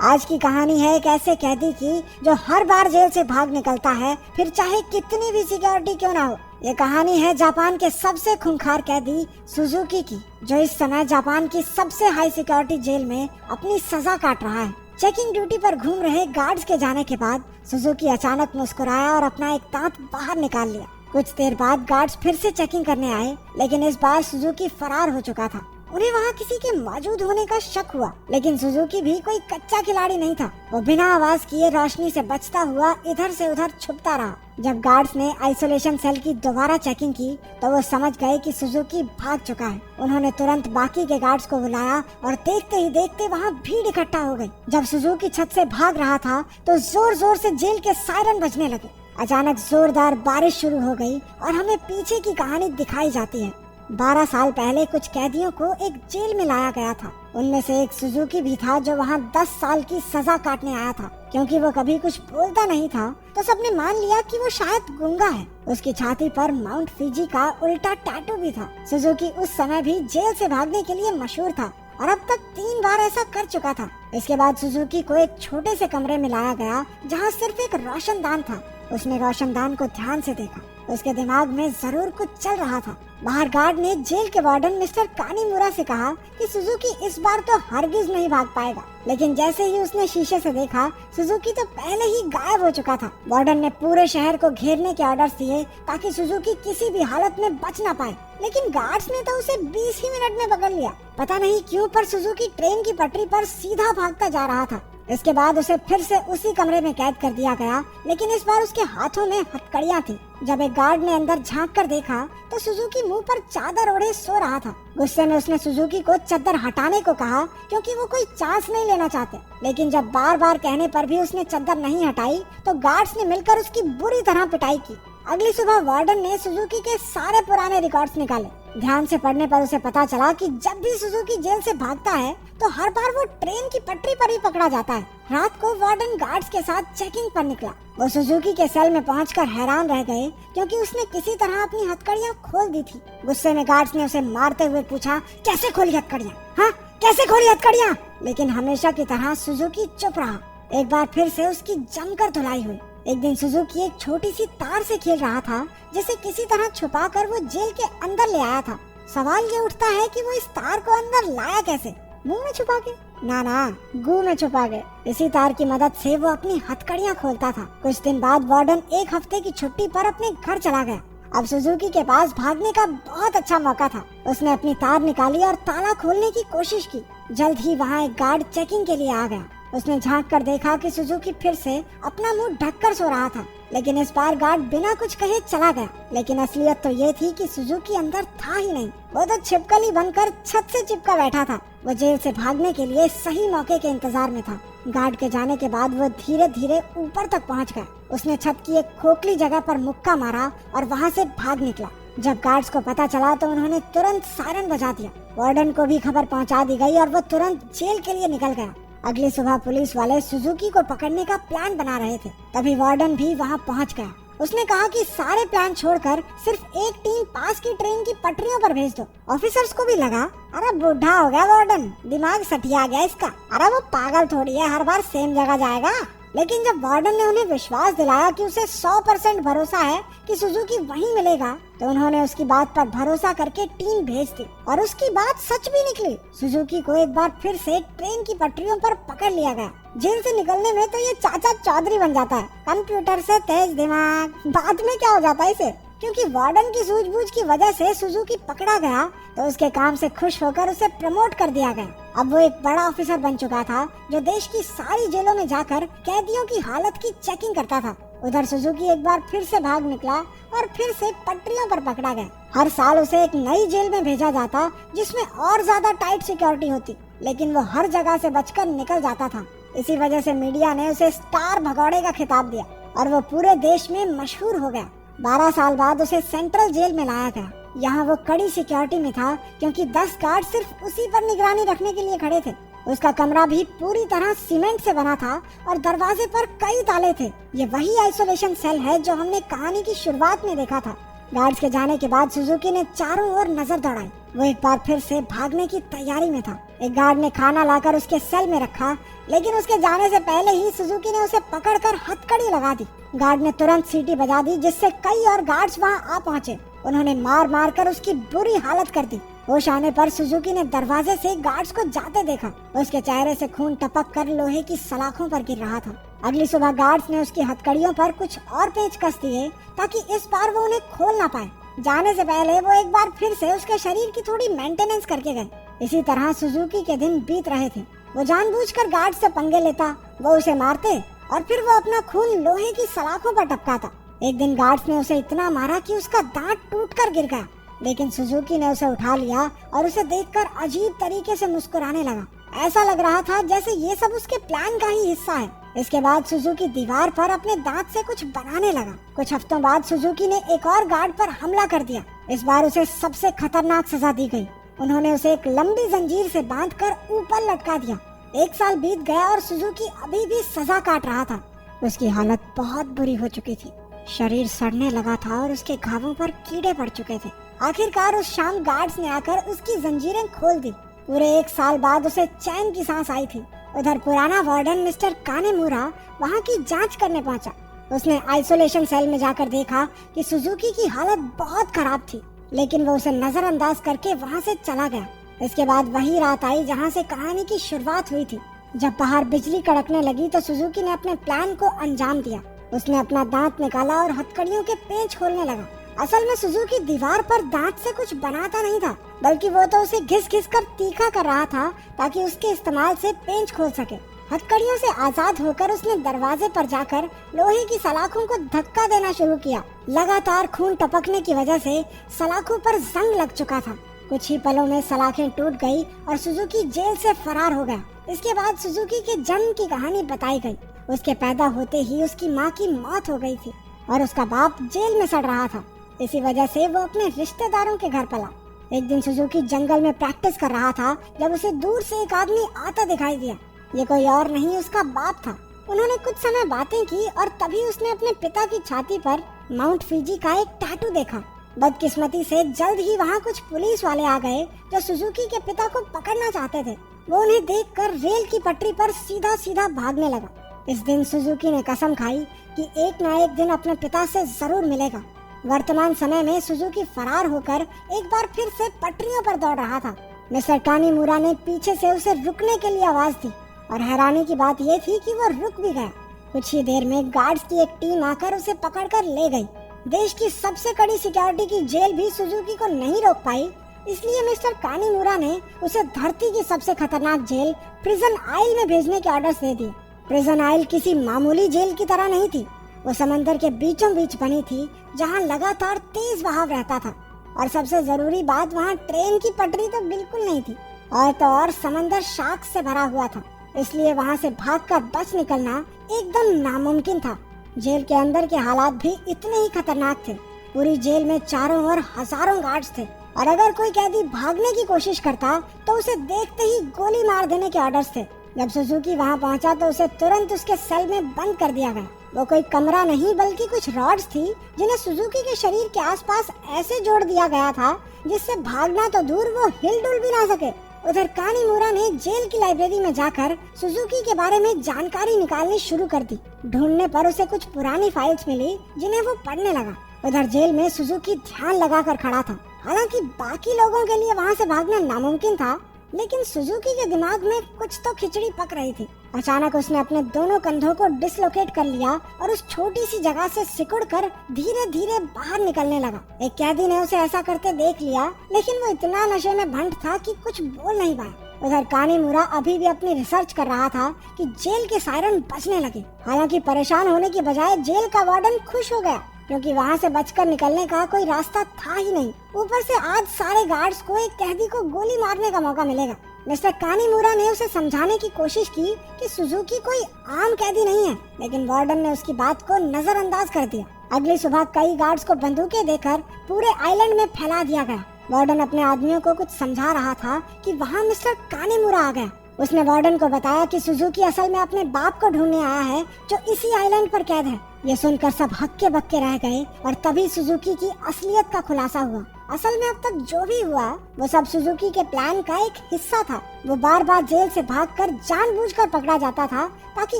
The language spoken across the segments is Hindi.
आज की कहानी है एक ऐसे कैदी की जो हर बार जेल से भाग निकलता है, फिर चाहे कितनी भी सिक्योरिटी क्यों ना हो। ये कहानी है जापान के सबसे खूंखार कैदी सुजुकी की, जो इस समय जापान की सबसे हाई सिक्योरिटी जेल में अपनी सजा काट रहा है। चेकिंग ड्यूटी पर घूम रहे गार्ड्स के जाने के बाद सुजुकी अचानक मुस्कुराया और अपना एक दांत बाहर निकाल लिया। कुछ देर बाद गार्ड्स फिर से चेकिंग करने आए, लेकिन इस बार सुजुकी फरार हो चुका था। उन्हें वहाँ किसी के मौजूद होने का शक हुआ, लेकिन सुजुकी भी कोई कच्चा खिलाड़ी नहीं था। वो बिना आवाज किए रोशनी से बचता हुआ इधर से उधर छुपता रहा। जब गार्ड्स ने आइसोलेशन सेल की दोबारा चेकिंग की तो वो समझ गए कि सुजुकी भाग चुका है। उन्होंने तुरंत बाकी के गार्ड्स को बुलाया और देखते ही देखते वहाँ भीड़ इकट्ठा हो गई। जब सुजुकी छत से भाग रहा था तो जोर जोर से जेल के सायरन बजने लगे। अचानक जोरदार बारिश शुरू हो गई और हमें पीछे की कहानी दिखाई जाती है। 12 साल पहले कुछ कैदियों को एक जेल में लाया गया था। उनमें से एक सुजुकी भी था जो वहाँ 10 साल की सजा काटने आया था। क्योंकि वो कभी कुछ बोलता नहीं था तो सबने मान लिया कि वो शायद गूंगा है। उसकी छाती पर माउंट फिजी का उल्टा टैटू भी था। सुजुकी उस समय भी जेल से भागने के लिए मशहूर था और अब तक 3 बार ऐसा कर चुका था। इसके बाद सुजुकी को एक छोटे से कमरे में लाया गया जहाँ सिर्फ एक रोशनदान था। उसने रोशनदान को ध्यान से देखा। उसके दिमाग में जरूर कुछ चल रहा था। बाहर गार्ड ने जेल के वार्डन मिस्टर कानीमुरा से कहा कि सुजुकी इस बार तो हरगिज नहीं भाग पाएगा, लेकिन जैसे ही उसने शीशे से देखा सुजुकी तो पहले ही गायब हो चुका था। वार्डन ने पूरे शहर को घेरने के ऑर्डर्स दिए ताकि सुजुकी किसी भी हालत में बच ना पाए, लेकिन गार्ड्स ने तो उसे 20 ही मिनट में पकड़ लिया। पता नहीं क्यों पर सुजुकी ट्रेन की पटरी पर सीधा भागता जा रहा था। इसके बाद उसे फिर से उसी कमरे में कैद कर दिया गया, लेकिन इस बार उसके हाथों में हथकड़ियां थी। जब एक गार्ड ने अंदर झांक कर देखा तो सुजुकी मुंह पर चादर ओढ़े सो रहा था। गुस्से में उसने सुजुकी को चादर हटाने को कहा क्योंकि वो कोई चांस नहीं लेना चाहते, लेकिन जब बार बार कहने पर भी उसने चादर नहीं हटाई तो गार्ड्स ने मिलकर उसकी बुरी तरह पिटाई की। अगली सुबह वार्डन ने सुजुकी के सारे पुराने रिकॉर्ड्स निकाले। ध्यान से पढ़ने पर उसे पता चला कि जब भी सुजुकी जेल से भागता है तो हर बार वो ट्रेन की पटरी पर ही पकड़ा जाता है। रात को वार्डन गार्ड्स के साथ चेकिंग पर निकला। वो सुजुकी के सेल में पहुंचकर हैरान रह गए क्योंकि उसने किसी तरह अपनी हथकड़ियां खोल दी थी। गुस्से में गार्ड्स ने उसे मारते हुए पूछा, कैसे खोली हथकड़ियां? हाँ, कैसे खोली हथकड़ियां? लेकिन हमेशा की तरह सुजुकी चुप रहा। एक बार फिर से उसकी जमकर धुलाई हुई। एक दिन सुजुकी एक छोटी सी तार से खेल रहा था जिसे किसी तरह छुपाकर वो जेल के अंदर ले आया था। सवाल ये उठता है कि वो इस तार को अंदर लाया कैसे? मुंह में छुपा के? ना, गू में छुपा के। इसी तार की मदद से वो अपनी हथकड़ियां खोलता था। कुछ दिन बाद वार्डन एक हफ्ते की छुट्टी पर अपने घर चला गया। अब सुजुकी के पास भागने का बहुत अच्छा मौका था। उसने अपनी तार निकाली और ताला खोलने की कोशिश की। जल्द ही वहाँ एक गार्ड चेकिंग के लिए आ गया। उसने झांक कर देखा कि सुजुकी फिर से अपना मुंह ढककर सो रहा था, लेकिन इस बार गार्ड बिना कुछ कहे चला गया। लेकिन असलियत तो ये थी कि सुजुकी अंदर था ही नहीं। वो तो छिपकली बनकर छत से चिपका बैठा था। वो जेल से भागने के लिए सही मौके के इंतजार में था। गार्ड के जाने के बाद वो धीरे धीरे ऊपर तक पहुंच गया। उसने छत की एक खोखली जगह पर मुक्का मारा और वहां से भाग निकला। जब गार्ड्स को पता चला तो उन्होंने तुरंत सायरन बजा दिया। वार्डन को भी खबर पहुंचा दी गई और वो तुरंत जेल के लिए निकल गया। अगली सुबह पुलिस वाले सुजुकी को पकड़ने का प्लान बना रहे थे। तभी वार्डन भी वहां पहुंच गया। उसने कहा कि सारे प्लान छोड़कर सिर्फ एक टीम पास की ट्रेन की पटरियों पर भेज दो। ऑफिसर्स को भी लगा, अरे बुढ़ा हो गया वार्डन, दिमाग सठिया गया इसका। अरे वो पागल थोड़ी है, हर बार सेम जगह जाएगा। लेकिन जब वार्डन ने उन्हें विश्वास दिलाया कि उसे 100% भरोसा है कि सुजुकी वहीं मिलेगा, तो उन्होंने उसकी बात पर भरोसा करके टीम भेज दी और उसकी बात सच भी निकली। सुजुकी को एक बार फिर से ट्रेन की पटरियों पर पकड़ लिया गया। जेल से निकलने में तो ये चाचा चौधरी बन जाता है, कंप्यूटर से तेज दिमाग। बाद में क्या हो जाता है इसे? क्योंकि वार्डन की सूझबूझ की वजह से सुजुकी पकड़ा गया तो उसके काम से खुश होकर उसे प्रमोट कर दिया गया। अब वो एक बड़ा ऑफिसर बन चुका था जो देश की सारी जेलों में जाकर कैदियों की हालत की चेकिंग करता था। उधर सुजुकी एक बार फिर से भाग निकला और फिर से पटरियों पर पकड़ा गया। हर साल उसे एक नई जेल में भेजा जाता जिसमें और ज्यादा टाइट सिक्योरिटी होती, लेकिन वो हर जगह से बचकर निकल जाता था। इसी वजह से मीडिया ने उसे स्टार भगौड़े का खिताब दिया और वो पूरे देश में मशहूर हो गया। 12 साल बाद उसे सेंट्रल जेल में लाया गया। यहाँ वो कड़ी सिक्योरिटी में था क्योंकि 10 गार्ड सिर्फ उसी पर निगरानी रखने के लिए खड़े थे। उसका कमरा भी पूरी तरह सीमेंट से बना था और दरवाजे पर कई ताले थे। ये वही आइसोलेशन सेल है जो हमने कहानी की शुरुआत में देखा था। गार्ड्स के जाने के बाद सुजुकी ने चारों ओर नजर दौड़ाई। वो एक बार फिर से भागने की तैयारी में था। एक गार्ड ने खाना लाकर उसके सेल में रखा, लेकिन उसके जाने से पहले ही सुजुकी ने उसे पकड़कर हथकड़ी लगा दी। गार्ड ने तुरंत सीटी बजा दी, जिससे कई और गार्ड्स वहां आ पहुंचे। उन्होंने मार मार कर उसकी बुरी हालत कर दी। होश आने पर सुजुकी ने दरवाजे से गार्ड्स को जाते देखा। उसके चेहरे से खून टपक कर लोहे की सलाखों पर गिर रहा था। अगली सुबह गार्ड्स ने उसकी हथकड़ियों पर कुछ और पेंच कस दिए ताकि इस बार वो उन्हें खोल ना पाए। जाने से पहले वो एक बार फिर से उसके शरीर की थोड़ी मेंटेनेंस करके गए। इसी तरह सुजुकी के दिन बीत रहे थे। वो जानबूझकर गार्ड से पंगे लेता, वो उसे मारते और फिर वो अपना खून लोहे की सलाखों पर टपकाता। एक दिन गार्ड्स ने उसे इतना मारा कि उसका दांत टूटकर गिर गया, लेकिन सुजुकी ने उसे उठा लिया और उसे देखकर अजीब तरीके से मुस्कुराने लगा। ऐसा लग रहा था जैसे ये सब उसके प्लान का ही हिस्सा है। इसके बाद सुजुकी दीवार पर अपने दांत से कुछ बनाने लगा। कुछ हफ्तों बाद सुजुकी ने एक और गार्ड पर हमला कर दिया। इस बार उसे सबसे खतरनाक सजा दी गई। उन्होंने उसे एक लंबी जंजीर से बांधकर ऊपर लटका दिया। 1 साल बीत गया और सुजुकी अभी भी सजा काट रहा था। उसकी हालत बहुत बुरी हो चुकी थी। शरीर सड़ने लगा था और उसके घावों पर कीड़े पड़ चुके थे। आखिरकार उस शाम गार्ड्स ने आकर उसकी जंजीरें खोल दी। पूरे 1 साल बाद उसे चैन की सांस आई थी। उधर पुराना वार्डन मिस्टर कानेमुरा वहाँ की जांच करने पहुँचा। उसने आइसोलेशन सेल में जाकर देखा कि सुजुकी की हालत बहुत खराब थी, लेकिन वो उसे नजरअंदाज करके वहाँ से चला गया। इसके बाद वही रात आई जहाँ से कहानी की शुरुआत हुई थी। जब बाहर बिजली कड़कने लगी तो सुजुकी ने अपने प्लान को अंजाम दिया। उसने अपना दांत निकाला और हथकड़ियों के पेंच खोलने लगा। असल में सुजुकी दीवार पर दांत से कुछ बनाता नहीं था, बल्कि वो तो उसे घिस घिस कर तीखा कर रहा था ताकि उसके इस्तेमाल से पेंच खोल सके। हथकड़ियों से आजाद होकर उसने दरवाजे पर जाकर लोहे की सलाखों को धक्का देना शुरू किया। लगातार खून टपकने की वजह से सलाखों पर जंग लग चुका था। कुछ ही पलों में सलाखें टूट गई और सुजुकी जेल से फरार हो गया। इसके बाद सुजुकी के जन्म की कहानी बताई गई। उसके पैदा होते ही उसकी माँ की मौत हो गई थी और उसका बाप जेल में सड़ रहा था। इसी वजह से वो अपने रिश्तेदारों के घर पला। एक दिन सुजुकी जंगल में प्रैक्टिस कर रहा था जब उसे दूर से एक आदमी आता दिखाई दिया। ये कोई और नहीं उसका बाप था। उन्होंने कुछ समय बातें की और तभी उसने अपने पिता की छाती पर माउंट फिजी का एक टैटू देखा। बदकिस्मती से जल्द ही वहाँ कुछ पुलिस वाले आ गए जो सुजुकी के पिता को पकड़ना चाहते थे। वो उन्हें देखकर रेल की पटरी पर सीधा सीधा भागने लगा। इस दिन सुजुकी ने कसम खाई कि एक न एक दिन अपने पिता से जरूर मिलेगा। वर्तमान समय में सुजुकी फरार होकर एक बार फिर से पटरियों पर दौड़ रहा था। मिस्टर कानीमुरा ने पीछे से उसे रुकने के लिए आवाज दी और हैरानी की बात यह थी कि वो रुक भी गया। कुछ ही देर में गार्ड्स की एक टीम आकर उसे पकड़कर ले गई। देश की सबसे कड़ी सिक्योरिटी की जेल भी सुजुकी को नहीं रोक पाई, इसलिए मिस्टर कानीमुरा ने उसे धरती की सबसे खतरनाक जेल प्रिजन आइल में भेजने के ऑर्डर्स दे दिए। प्रिजन आइल किसी मामूली जेल की तरह नहीं थी। वो समंदर के बीचों बीच बनी थी जहाँ लगातार तेज बहाव रहता था और सबसे जरूरी बात वहाँ ट्रेन की पटरी तो बिल्कुल नहीं थी और तो और समंदर शार्क से भरा हुआ था, इसलिए वहाँ से भागकर बच निकलना एकदम नामुमकिन था। जेल के अंदर के हालात भी इतने ही खतरनाक थे। पूरी जेल में चारों ओर हजारों गार्ड्स थे और अगर कोई कैदी भागने की कोशिश करता तो उसे देखते ही गोली मार देने के ऑर्डर्स थे। जब सुजुकी वहाँ पहुँचा तो उसे तुरंत उसके सेल में बंद कर दिया गया। वो कोई कमरा नहीं बल्कि कुछ रॉड्स थी जिन्हें सुजुकी के शरीर के आसपास ऐसे जोड़ दिया गया था जिससे भागना तो दूर वो हिलडुल भी ना सके। उधर कानीमुरा ने जेल की लाइब्रेरी में जाकर सुजुकी के बारे में जानकारी निकालनी शुरू कर दी। ढूंढने पर उसे कुछ पुरानी फाइल्स मिली जिन्हें वो पढ़ने लगा। उधर जेल में सुजुकी ध्यान लगाकर खड़ा था। हालांकि बाकी लोगों के लिए वहाँ से भागना नामुमकिन था, लेकिन सुजुकी के दिमाग में कुछ तो खिचड़ी पक रही थी। अचानक उसने अपने दोनों कंधों को डिसलोकेट कर लिया और उस छोटी सी जगह से सिकुड़कर धीरे धीरे बाहर निकलने लगा। एक कैदी ने उसे ऐसा करते देख लिया, लेकिन वो इतना नशे में भंट था कि कुछ बोल नहीं पाया। उधर कानीमुरा अभी भी अपनी रिसर्च कर रहा था कि जेल के सायरन बजने लगे। हालांकि परेशान होने की बजाय जेल का वार्डन खुश हो गया, क्योंकि वहाँ से बचकर निकलने का कोई रास्ता था ही नहीं। ऊपर से आज सारे गार्ड्स को एक कैदी को गोली मारने का मौका मिलेगा। मिस्टर कानीमुरा ने उसे समझाने की कोशिश की कि सुजुकी कोई आम कैदी नहीं है, लेकिन वार्डन ने उसकी बात को नजरअंदाज कर दिया। अगली सुबह कई गार्ड्स को बंदूकें देकर पूरे आइलैंड में फैला दिया गया। वार्डन अपने आदमियों को कुछ समझा रहा था कि वहाँ मिस्टर कानीमुरा आ गया। उसने वार्डन को बताया कि सुजुकी असल में अपने बाप को ढूंढने आया है जो इसी आइलैंड पर कैद है। ये सुनकर सब हक्के बक्के रह गए और तभी सुजुकी की असलियत का खुलासा हुआ। असल में अब तक जो भी हुआ वो सब सुजुकी के प्लान का एक हिस्सा था। वो बार बार जेल से भागकर जानबूझकर पकड़ा जाता था ताकि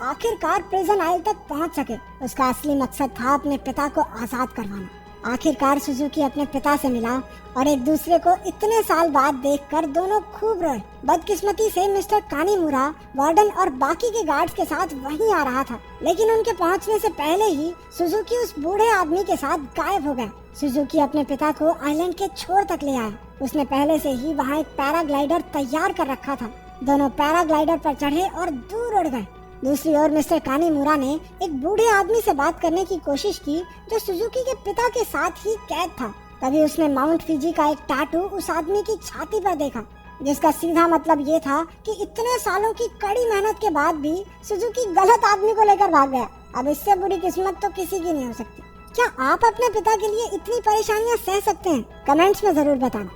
आखिरकार प्रिजन आइल तक पहुंच सके। उसका असली मकसद था अपने पिता को आजाद करवाना। आखिरकार सुजुकी अपने पिता से मिला और एक दूसरे को इतने साल बाद देखकर दोनों खूब रोए। बदकिस्मती से मिस्टर कानीमुरा वार्डन और बाकी के गार्ड्स के साथ वहीं आ रहा था, लेकिन उनके पहुंचने से पहले ही सुजुकी उस बूढ़े आदमी के साथ गायब हो गया। सुजुकी अपने पिता को आइलैंड के छोर तक ले आया। उसने पहले से ही वहाँ एक पैराग्लाइडर तैयार कर रखा था। दोनों पैराग्लाइडर पर चढ़े और दूर उड़ गए। दूसरी ओर मिस्टर कानीमुरा ने एक बूढ़े आदमी से बात करने की कोशिश की जो सुजुकी के पिता के साथ ही कैद था। तभी उसने माउंट फिजी का एक टैटू उस आदमी की छाती पर देखा, जिसका सीधा मतलब ये था कि इतने सालों की कड़ी मेहनत के बाद भी सुजुकी गलत आदमी को लेकर भाग गया। अब इससे बुरी किस्मत तो किसी की नहीं हो सकती। क्या आप अपने पिता के लिए इतनी परेशानियां सह सकते हैं? कमेंट्स में जरूर बताना।